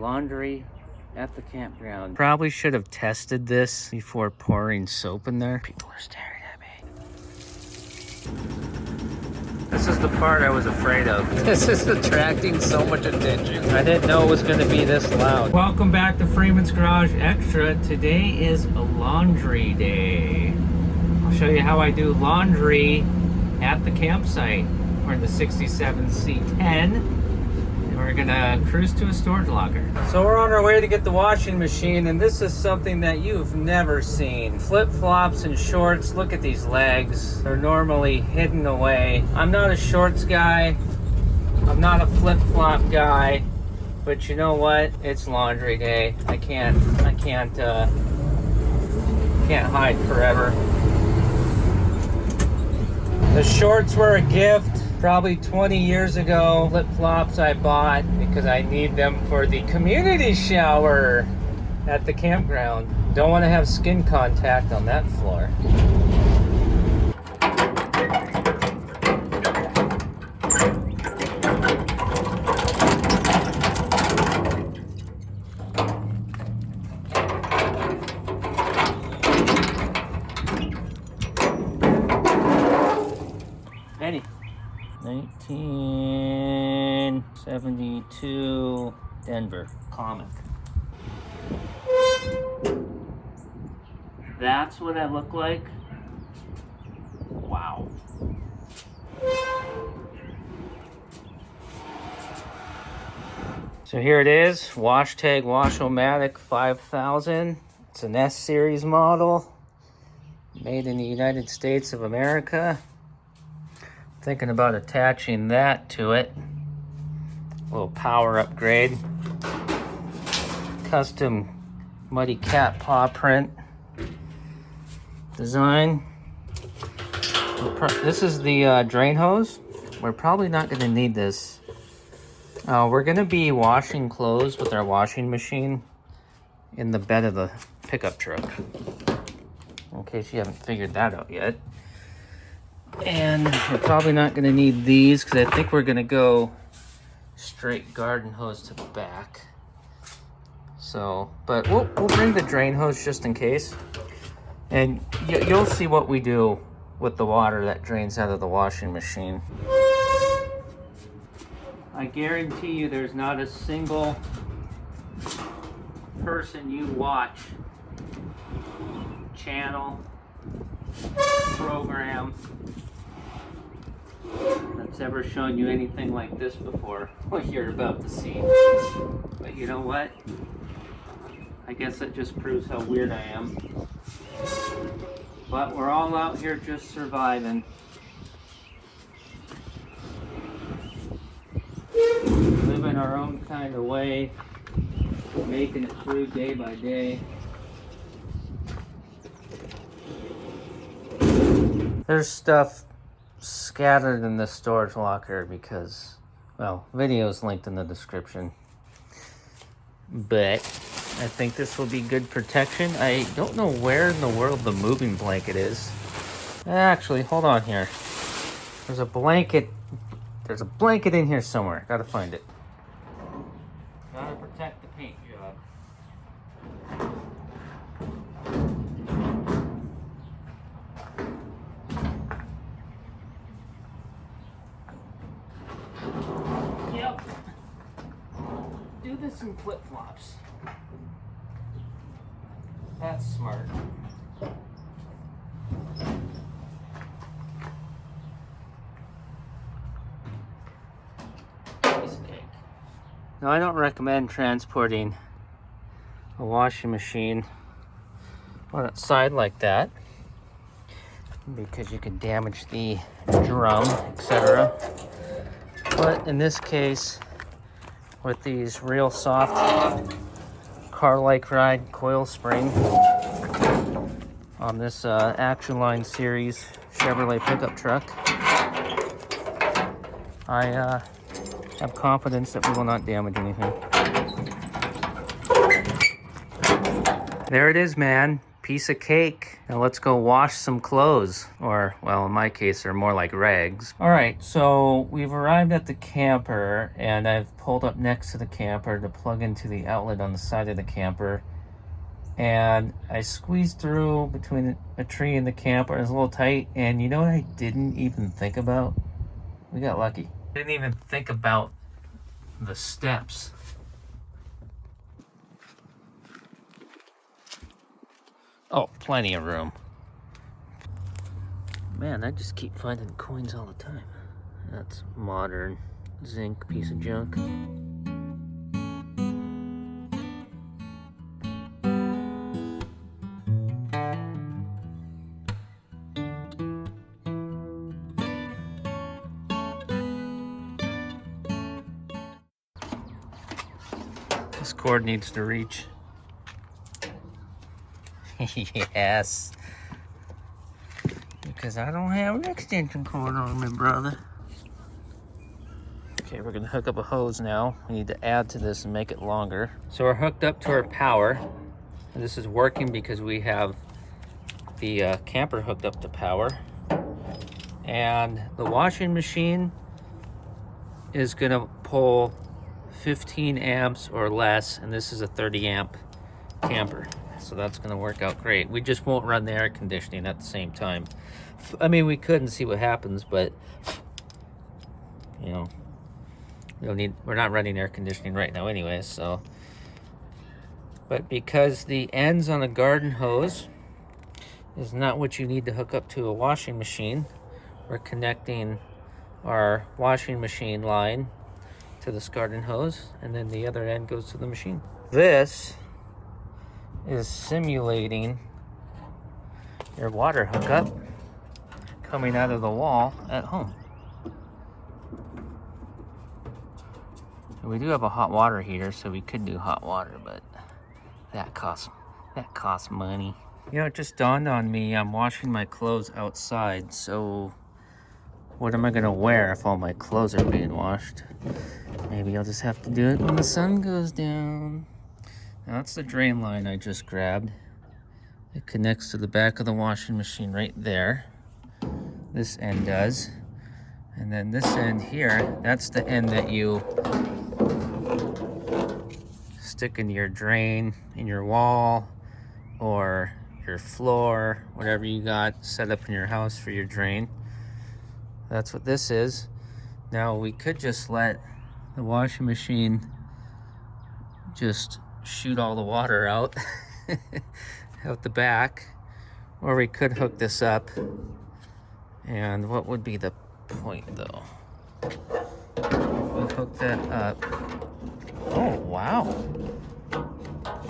Laundry at the campground. Probably should have tested this before pouring soap in there. People are staring at me. This is the part I was afraid of. This is attracting so much attention. I didn't know it was going to be this loud. Welcome back to Freeman's Garage Extra. Today is a laundry day. I'll show you how I do laundry at the campsite. We're in the 67C10. We're gonna cruise to a storage locker. So we're on our way to get the washing machine, and this is something that you've never seen. Flip-flops and shorts. Look at these legs. They're normally hidden away. I'm not a shorts guy. I'm not a flip-flop guy. But you know what? It's laundry day. I can't hide forever. The shorts were a gift. Probably 20 years ago. Flip-flops I bought because I need them for the community shower at the campground. Don't want to have skin contact on that floor. Benny. 1972 Denver comic. That's what I look like. Wow. So here it is, Washtag Wash-O-Matic 5000. It's an S series model, made in the United States of America. Thinking about attaching that to it. A little power upgrade. Custom muddy cat paw print design. This is the drain hose. We're probably not going to need this. We're going to be washing clothes with our washing machine in the bed of the pickup truck. In case you haven't figured that out yet. And we're probably not going to need these because I think we're going to go straight garden hose to the back. So, but we'll bring the drain hose just in case. And you'll see what we do with the water that drains out of the washing machine. I guarantee you there's not a single person you watch, channel, program that's ever shown you anything like this before, what you're about to see. But you know what? I guess that just proves how weird I am. But we're all out here just surviving. Living our own kind of way, making it through day by day. There's stuff scattered in the storage locker because, well, video's linked in the description. But I think this will be good protection. I don't know where in the world the moving blanket is. Actually, hold on here. There's a blanket in here somewhere. Gotta find it. Gotta protect the paint job. Yep. Do this in flip-flops. That's smart. Piece of cake. Now, I don't recommend transporting a washing machine on its side like that because you can damage the drum, etc. But in this case, with these real soft car-like ride coil spring on this Action Line Series Chevrolet pickup truck, I have confidence that we will not damage anything. There it is, man. piece of cake. Now let's go wash some clothes. Or, well, in my case, they're more like rags. All right, so we've arrived at the camper, and I've pulled up next to the camper to plug into the outlet on the side of the camper. And I squeezed through between a tree and the camper. It was a little tight, and you know what I didn't even think about? We got lucky. Didn't even think about the steps. Oh, plenty of room. Man, I just keep finding coins all the time. That's modern zinc piece of junk. This cord needs to reach. Yes. Because I don't have an extension cord on me, brother. Okay, we're gonna hook up a hose now. We need to add to this and make it longer. So we're hooked up to our power. And this is working because we have the camper hooked up to power. And the washing machine is gonna pull 15 amps or less, and this is a 30 amp camper. So that's gonna work out great. We just won't run the air conditioning at the same time. I mean, we could and see what happens, but you know, we're not running air conditioning right now anyway, so. But because the ends on a garden hose is not what you need to hook up to a washing machine, we're connecting our washing machine line to this garden hose, and then the other end goes to the machine. This is simulating your water hookup coming out of the wall at home. We do have a hot water heater, so we could do hot water, but that costs money. You know, it just dawned on me, I'm washing my clothes outside, so what am I gonna wear if all my clothes are being washed? Maybe I'll just have to do it when the sun goes down. Now that's the drain line I just grabbed. It connects to the back of the washing machine right there. This end does. And then this end here, that's the end that you stick into your drain, in your wall, or your floor, whatever you got set up in your house for your drain. That's what this is. Now we could just let the washing machine just shoot all the water out out the back, or we could hook this up. And what would be the point though? We hook that up. Oh wow,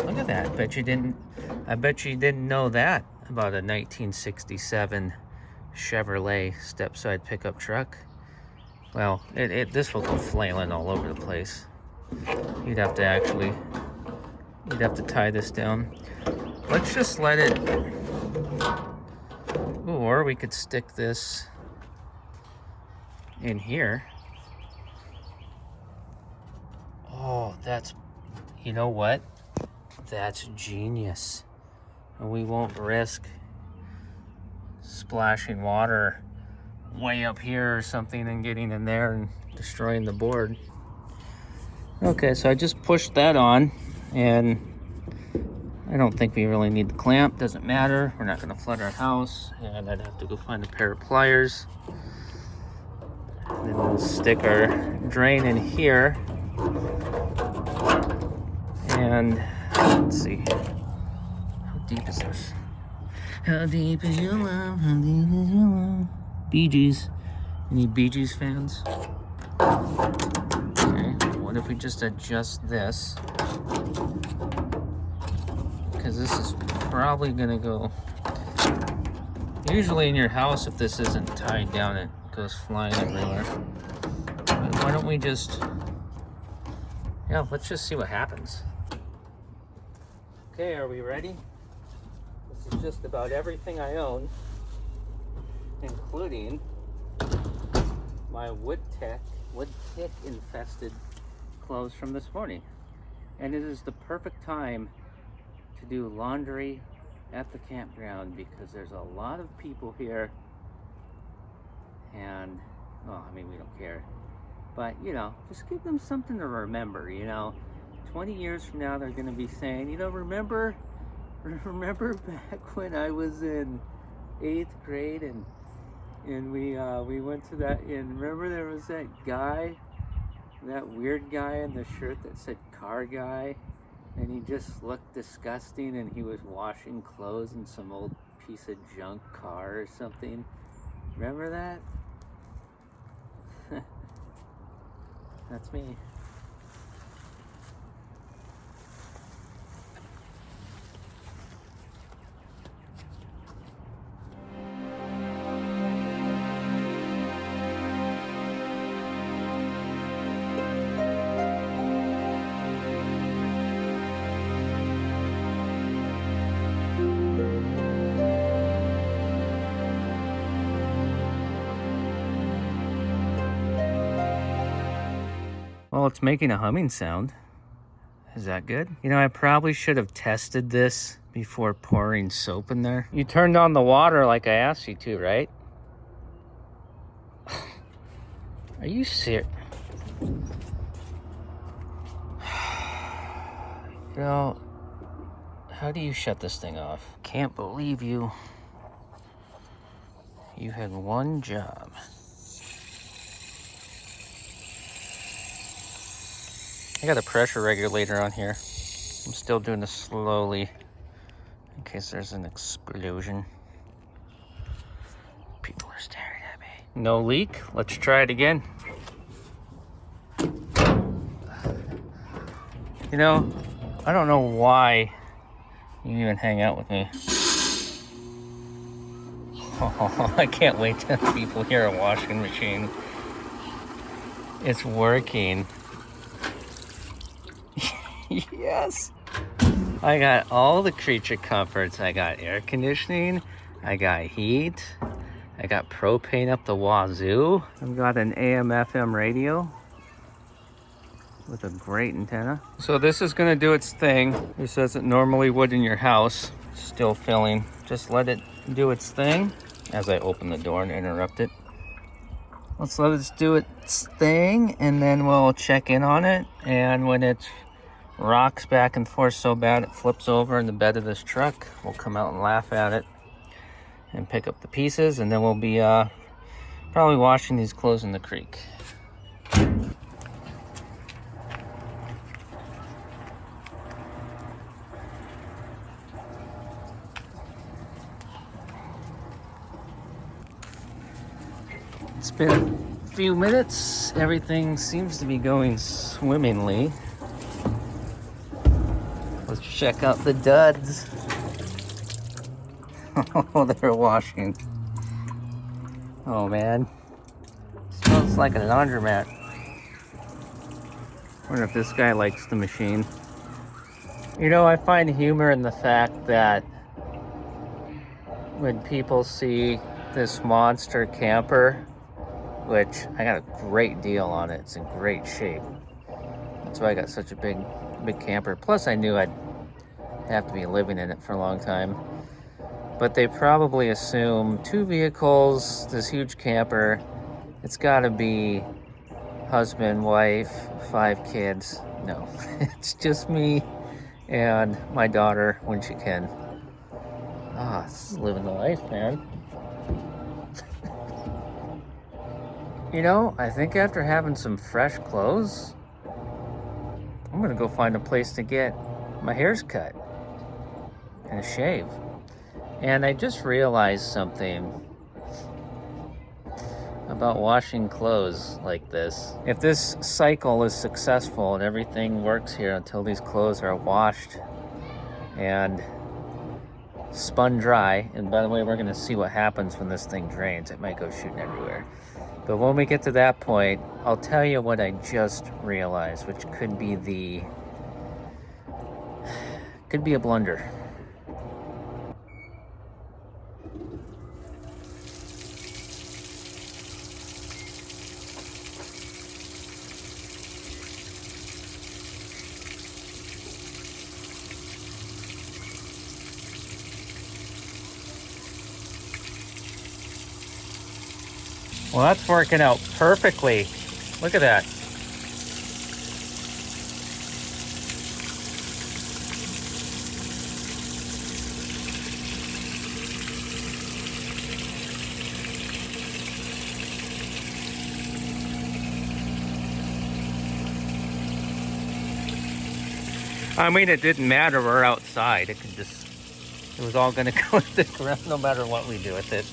look at that. I bet you didn't know that about a 1967 Chevrolet step-side pickup truck. Well, this will go flailing all over the place. You'd have to tie this down. Let's just let it, ooh, or we could stick this in here. Oh, you know what? That's genius. And we won't risk splashing water way up here or something and getting in there and destroying the board. Okay, so I just pushed that on, and I don't think we really need the clamp. Doesn't matter. We're not going to flood our house, and I'd have to go find a pair of pliers. And then we'll stick our drain in here. And let's see. How deep is this? How deep is your love? How deep is your love? Bee Gees. Any Bee Gees fans? Okay, what if we just adjust this? Because this is probably gonna go. Usually in your house, if this isn't tied down, it goes flying everywhere. But why don't we just, yeah, let's just see what happens. Okay, are we ready? This is just about everything I own, including my wood tick infested clothes from this morning. And it is the perfect time to do laundry at the campground because there's a lot of people here, and well, I mean, we don't care, but you know, just give them something to remember. You know, 20 years from now they're going to be saying, you know, remember back when I was in 8th grade and we went to that, and remember there was that guy, that weird guy in the shirt that said car guy, and he just looked disgusting, and he was washing clothes in some old piece of junk car or something. Remember that? That's me. Well, it's making a humming sound. Is that good? You know, I probably should have tested this before pouring soap in there. You turned on the water like I asked you to, right? Are you serious? You know, how do you shut this thing off? Can't believe you. You had one job. I got a pressure regulator on here. I'm still doing this slowly in case there's an explosion. People are staring at me. No leak. Let's try it again. You know, I don't know why you even hang out with me. Oh, I can't wait till people hear a washing machine. It's working. Yes. I got all the creature comforts. I got air conditioning. I got heat. I got propane up the wazoo. I've got an AM/FM radio with a great antenna. So this is gonna do its thing, just as it normally would in your house. Still filling. Just let it do its thing. As I open the door and interrupt it. Let's let it do its thing, and then we'll check in on it. And when it rocks back and forth so bad it flips over in the bed of this truck, we'll come out and laugh at it and pick up the pieces, and then we'll be probably washing these clothes in the creek. It's been a few minutes. Everything seems to be going swimmingly. Let's check out the duds. Oh, they're washing. Oh man, smells like a laundromat. Wonder if this guy likes the machine. You know, I find humor in the fact that when people see this monster camper, which I got a great deal on it, it's in great shape. That's why I got such a big camper. Plus I knew I'd have to be living in it for a long time. But they probably assume 2 vehicles, this huge camper, it's gotta be husband, wife, 5 kids. No, it's just me and my daughter when she can. Ah, this is living the life, man. You know, I think after having some fresh clothes, I'm gonna go find a place to get my hairs cut and a shave. And I just realized something about washing clothes like this. If this cycle is successful and everything works here until these clothes are washed and spun dry, and by the way, we're gonna see what happens when this thing drains. It might go shooting everywhere. But when we get to that point, I'll tell you what I just realized, which could be a blunder. Well, that's working out perfectly. Look at that. I mean, it didn't matter. We're outside. It was all going to go in the ground no matter what we do with it.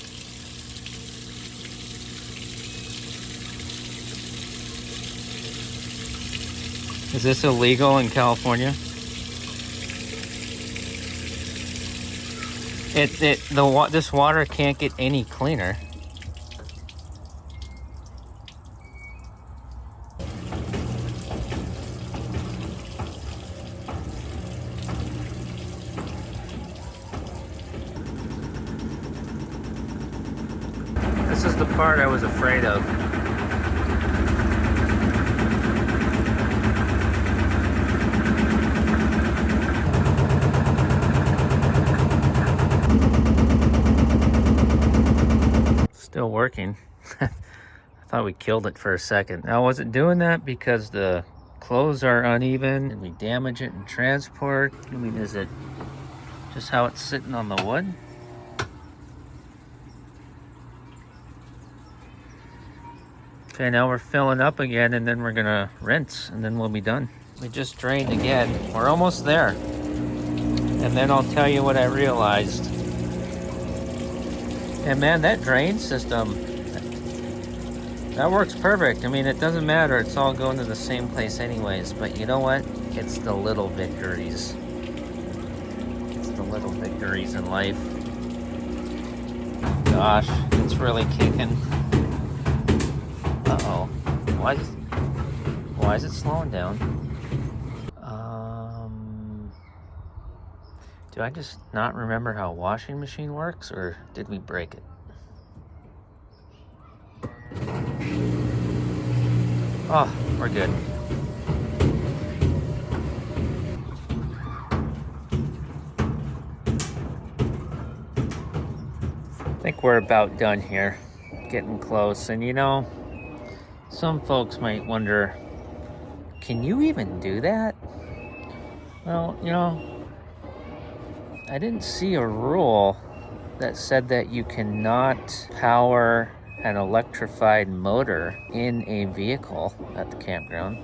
Is this illegal in California? This water can't get any cleaner. This is the part I was afraid of. Still working. I thought we killed it for a second. Now, was it doing that because the clothes are uneven and we damage it in transport? I mean, is it just how it's sitting on the wood? Okay, now we're filling up again, and then we're gonna rinse, and then we'll be done. We just drained again. We're almost there. And then I'll tell you what I realized. And man, that drain system, that works perfect. I mean, it doesn't matter. It's all going to the same place anyways. But you know what? It's the little victories. It's the little victories in life. Gosh, it's really kicking. Uh-oh. Why is it slowing down? Do I just not remember how a washing machine works, or did we break it? Oh, we're good. I think we're about done here. Getting close. And you know, some folks might wonder, can you even do that? Well, you know, I didn't see a rule that said that you cannot power an electrified motor in a vehicle at the campground.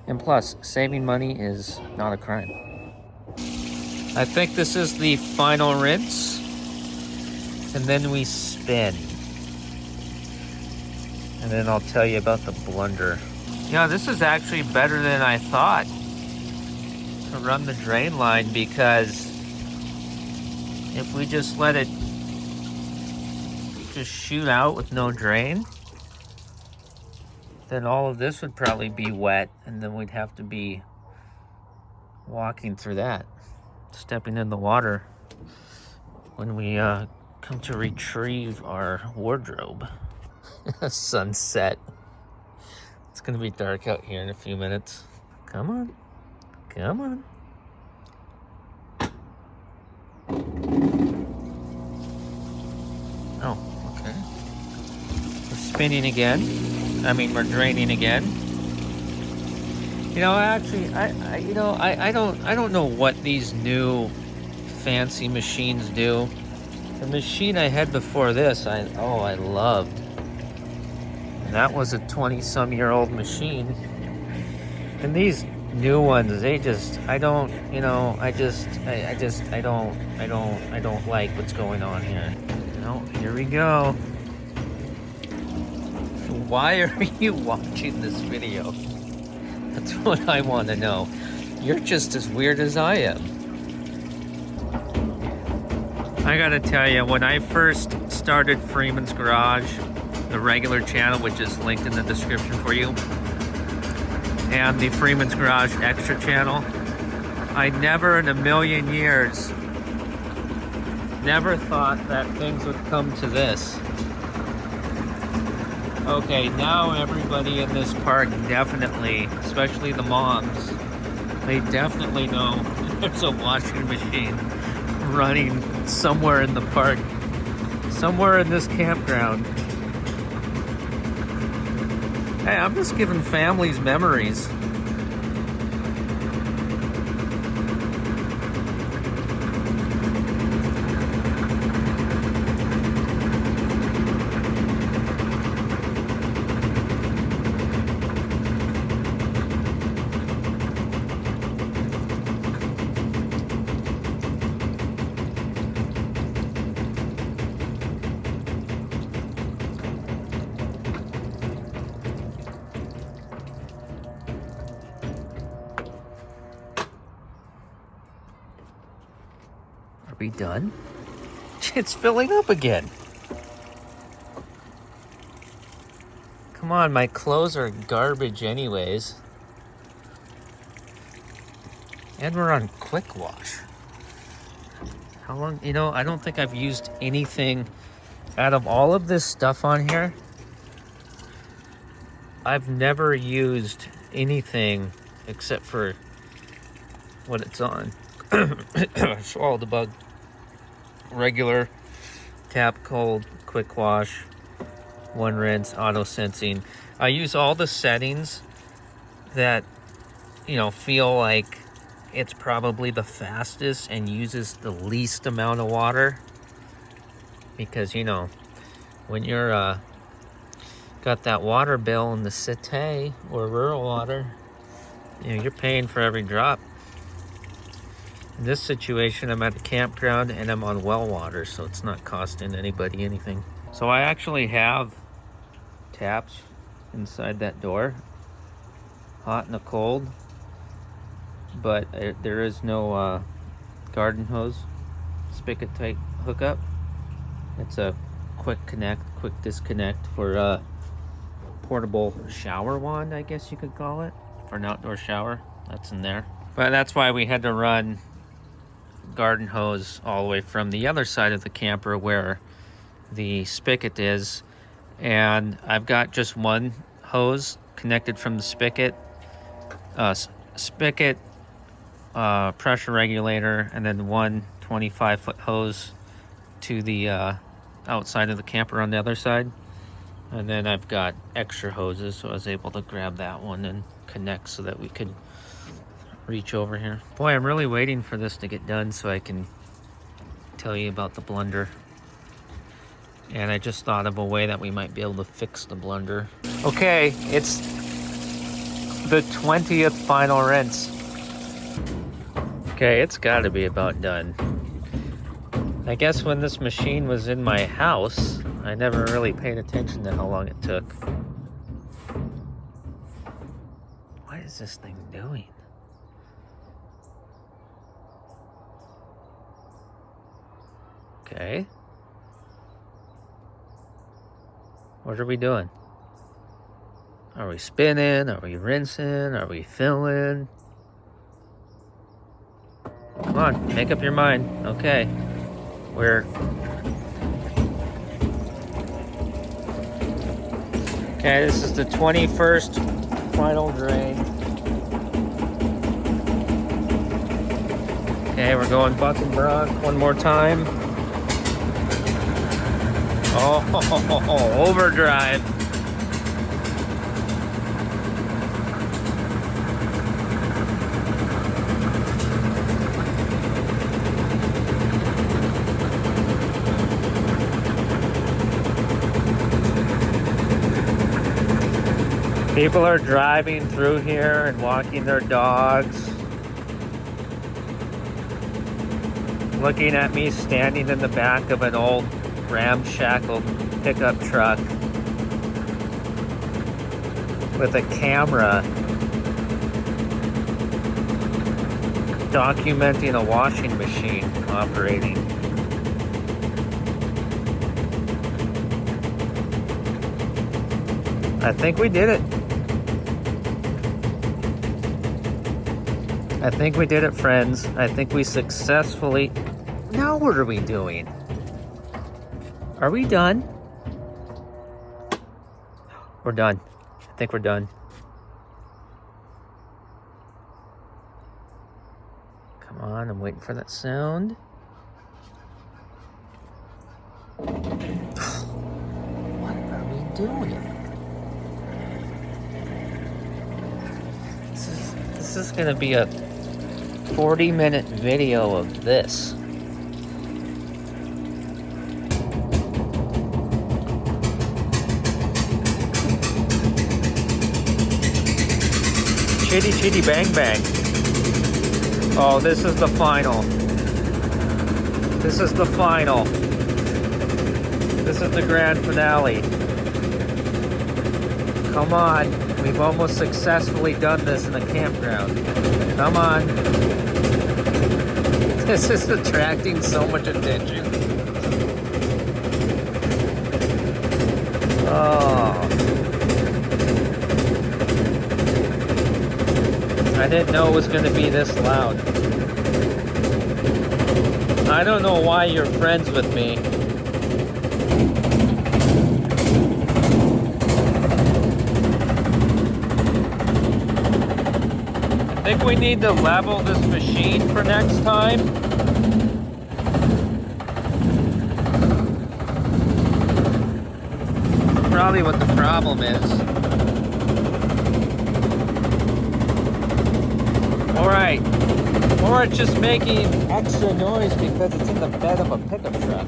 And plus, saving money is not a crime. I think this is the final rinse. And then we spin. And then I'll tell you about the blunder. Yeah, this is actually better than I thought to run the drain line, because if we just let it just shoot out with no drain, then all of this would probably be wet, and then we'd have to be walking through that, stepping in the water when we come to retrieve our wardrobe. Sunset. It's gonna be dark out here in a few minutes. Come on. Come on. Oh, okay. We're spinning again. I mean, we're draining again. You know, actually, I don't know what these new fancy machines do. The machine I had before this, I loved. And that was a 20-some-year-old machine. And these new ones, they just, I don't like what's going on here. Oh, here we go. Why are you watching this video? That's what I want to know. You're just as weird as I am. I gotta tell you, when I first started Freeman's Garage, the regular channel, which is linked in the description for you, and the Freeman's Garage Extra channel, I never in a million years never thought that things would come to this. Okay, now everybody in this park definitely, especially the moms, they definitely know there's a washing machine running somewhere in the park, somewhere in this campground. Hey, I'm just giving families memories. Are we done? It's filling up again. Come on, my clothes are garbage anyways. And we're on quick wash. How long, you know, I don't think I've used anything out of all of this stuff on here. I've never used anything except for what it's on. Swallowed the bug. Regular, tap, cold, quick wash, one rinse, auto sensing. I use all the settings that, you know, feel like it's probably the fastest and uses the least amount of water. Because, you know, when you're got that water bill in the cité or rural water, you know, you're paying for every drop. In this situation, I'm at a campground and I'm on well water, so it's not costing anybody anything. So I actually have taps inside that door, hot and a cold, but there is no garden hose spigot type hookup. It's a quick connect, quick disconnect for portable shower wand, I guess you could call it, for an outdoor shower. That's in there. But that's why we had to run garden hose all the way from the other side of the camper where the spigot is, and I've got just one hose connected from the spigot, pressure regulator, and then one 25-foot hose to the outside of the camper on the other side. And then I've got extra hoses, so I was able to grab that one and connect so that we could reach over here. Boy, I'm really waiting for this to get done so I can tell you about the blender. And I just thought of a way that we might be able to fix the blender. Okay, it's the 20th final rinse. Okay, it's got to be about done. I guess when this machine was in my house, I never really paid attention to how long it took. What is this thing doing? Okay. What are we doing? Are we spinning? Are we rinsing? Are we filling? Come on, make up your mind. Okay. Okay, this is the 21st final drain. Okay, we're going buck and bronc one more time. Oh, overdrive. People are driving through here and walking their dogs. Looking at me standing in the back of an old ramshackle pickup truck with a camera documenting a washing machine operating. I think we did it. I think we did it, friends. I think we successfully... Now what are we doing? Are we done? We're done. I think we're done. Come on, I'm waiting for that sound. What are we doing? This is gonna be a 40-minute video of this. Chitty chitty bang bang. Oh, this is the final. This is the final. This is the grand finale. Come on. We've almost successfully done this in a campground. Come on. This is attracting so much attention. Oh. I didn't know it was going to be this loud. I don't know why you're friends with me. I think we need to level this machine for next time. Probably what the problem is. Alright. Or it's just making extra noise because it's in the bed of a pickup truck.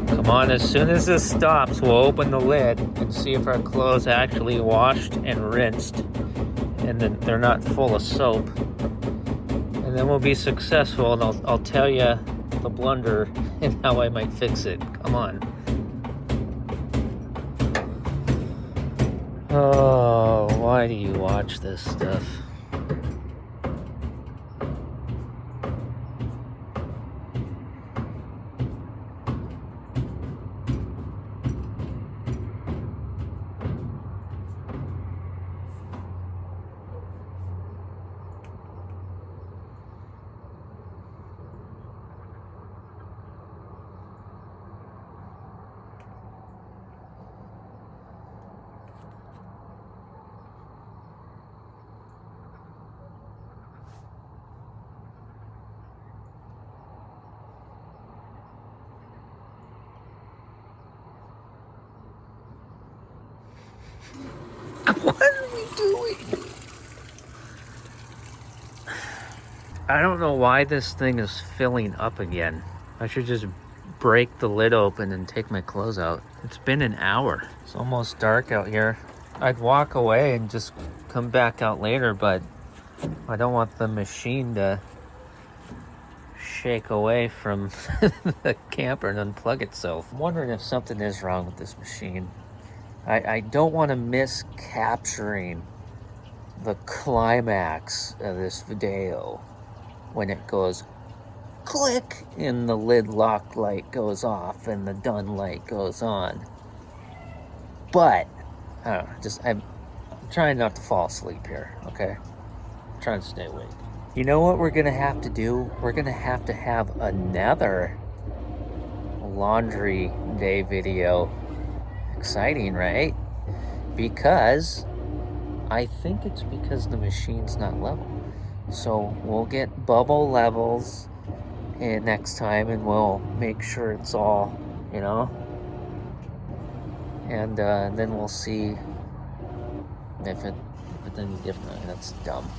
Come on, as soon as this stops, we'll open the lid and see if our clothes actually washed and rinsed and then they're not full of soap. And then we'll be successful, and I'll tell you the blunder and how I might fix it. Come on. Oh, why do you watch this stuff? What are we doing? I don't know why this thing is filling up again. I should just break the lid open and take my clothes out. It's been an hour. It's almost dark out here. I'd walk away and just come back out later, but I don't want the machine to shake away from the camper and unplug itself. I'm wondering if something is wrong with this machine. I don't want to miss capturing the climax of this video when it goes click and the lid lock light goes off and the done light goes on. But I don't know, I'm trying not to fall asleep here, okay? I'm trying to stay awake. You know what we're gonna have to do? We're gonna have to have another laundry day video. Exciting, right? Because I think it's because the machine's not level. So we'll get bubble levels next time, and we'll make sure it's all, you know, and then we'll see if it's any different. That's dumb.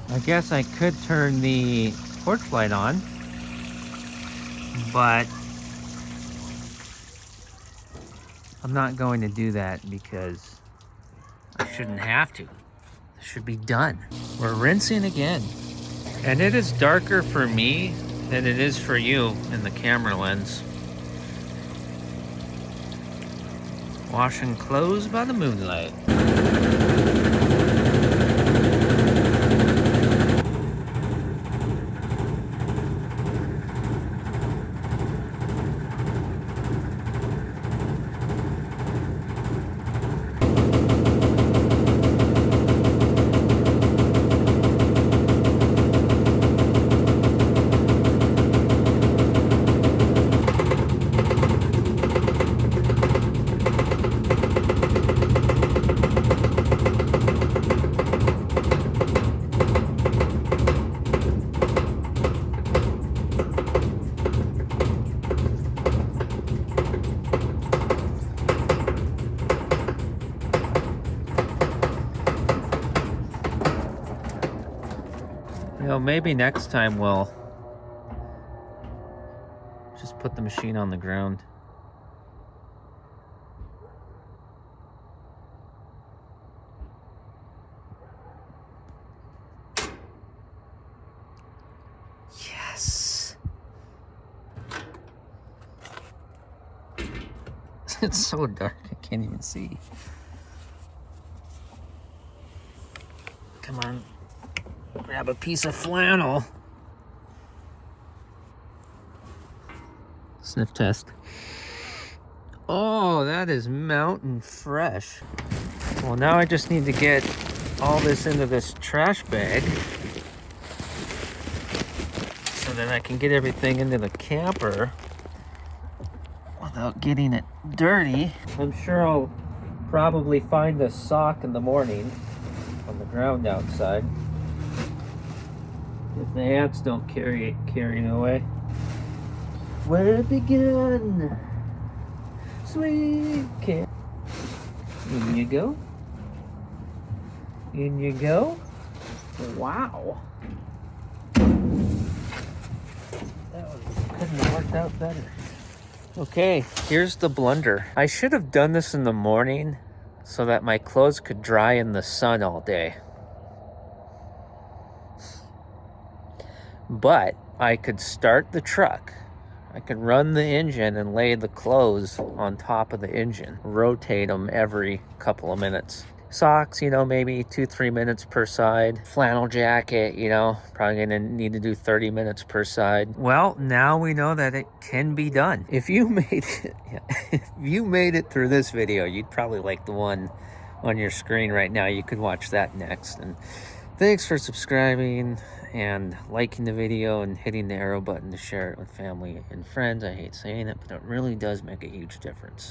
I guess I could turn the porch light on, but I'm not going to do that because I shouldn't have to. It should be done. We're rinsing again. And it is darker for me than it is for you in the camera lens. Washing clothes by the moonlight. So maybe next time we'll just put the machine on the ground. Yes. It's so dark, I can't even see. Come on, grab a piece of flannel. Sniff test. Oh, that is mountain fresh. Well, now I just need to get all this into this trash bag so that I can get everything into the camper without getting it dirty. I'm sure I'll probably find a sock in the morning on the ground outside if the ants don't carry it away. Where it begun, sweet cat. In you go. In you go. Wow. Couldn't have worked out better. Okay, here's the blunder. I should have done this in the morning so that my clothes could dry in the sun all day. But I could start the truck. I could run the engine and lay the clothes on top of the engine. Rotate them every couple of minutes. Socks, you know, maybe 2-3 minutes per side. Flannel jacket, you know, probably gonna need to do 30 minutes per side. Well, now we know that it can be done. If you made it, if you made it through this video, you'd probably like the one on your screen right now. You could watch that next. And thanks for subscribing and liking the video and hitting the arrow button to share it with family and friends. I hate saying it, but it really does make a huge difference.